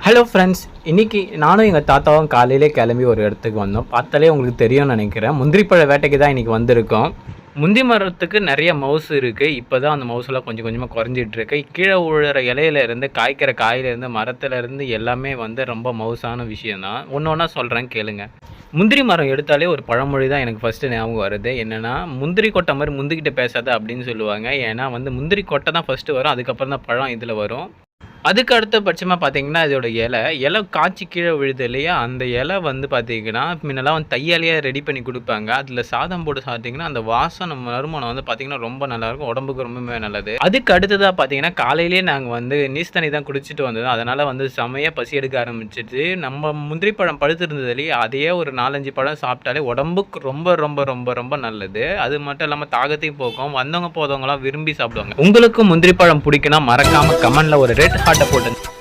Hello friends, இன்றைக்கி நானும் எங்கள் தாத்தாவும் காலையிலே கிளம்பி ஒரு இடத்துக்கு வந்தோம். பார்த்தாலே உங்களுக்கு தெரியும்னு நினைக்கிறேன். முந்திரிப்பழ வேட்டைக்கு தான் இன்றைக்கி வந்திருக்கோம். முந்தி மரத்துக்கு நிறைய மவுசு இருக்குது. இப்போ தான் அந்த மவுசெல்லாம் கொஞ்சம் கொஞ்சமாக குறைஞ்சிட்ருக்கு. கீழே விழுற இலையிலேருந்து காய்க்கிற காயிலேருந்து மரத்துலேருந்து எல்லாமே ரொம்ப மவுசான விஷயந்தான். ஒன்று ஒன்றா சொல்கிறேன் கேளுங்க. முந்திரி மரம் எடுத்தாலே ஒரு பழமொழி தான் எனக்கு ஃபஸ்ட்டு ஞாபகம் வருது. என்னென்னா, முந்திரி கொட்டை மாதிரி முந்திக்கிட்ட பேசாத அப்படின்னு சொல்லுவாங்க. ஏன்னா முந்திரி கொட்டை தான் ஃபஸ்ட்டு வரும், அதுக்கப்புறம் தான் பழம் இதில் வரும். அதுக்கு அடுத்த பட்சமாக பார்த்தீங்கன்னா, இதோட இலை காய்ச்சி கீழே விழுது இல்லையா, அந்த இலை பார்த்தீங்கன்னா, முன்னெல்லாம் தையாலேயே ரெடி பண்ணி கொடுப்பாங்க. அதில் சாதம் போட்டு சாப்பிட்டிங்கன்னா, அந்த வாசனை நறுமணம் பார்த்தீங்கன்னா ரொம்ப நல்லாயிருக்கும். உடம்புக்கு ரொம்பவே நல்லது. அதுக்கு அடுத்ததாக பார்த்தீங்கன்னா, காலையிலேயே நாங்கள் நீஸ் தண்ணி தான் குடிச்சிட்டு வந்தோம். அதனால் செமையாக பசி எடுக்க ஆரம்பிச்சிச்சு. நம்ம முந்திரி பழம் பழுத்திருந்தது இல்லையா, அதையே ஒரு 4-5 பழம் சாப்பிட்டாலே உடம்புக்கு ரொம்ப ரொம்ப ரொம்ப ரொம்ப நல்லது. அது மட்டும் இல்லாமல் தாகத்தையும் போக்கும். வந்தவங்க போதவங்களாம் விரும்பி சாப்பிடுவாங்க. உங்களுக்கும் முந்திரி பழம் பிடிக்குன்னா மறக்காமல் கமெண்டில் ஒரு ரெட் ஹார்ட்டை போட்டு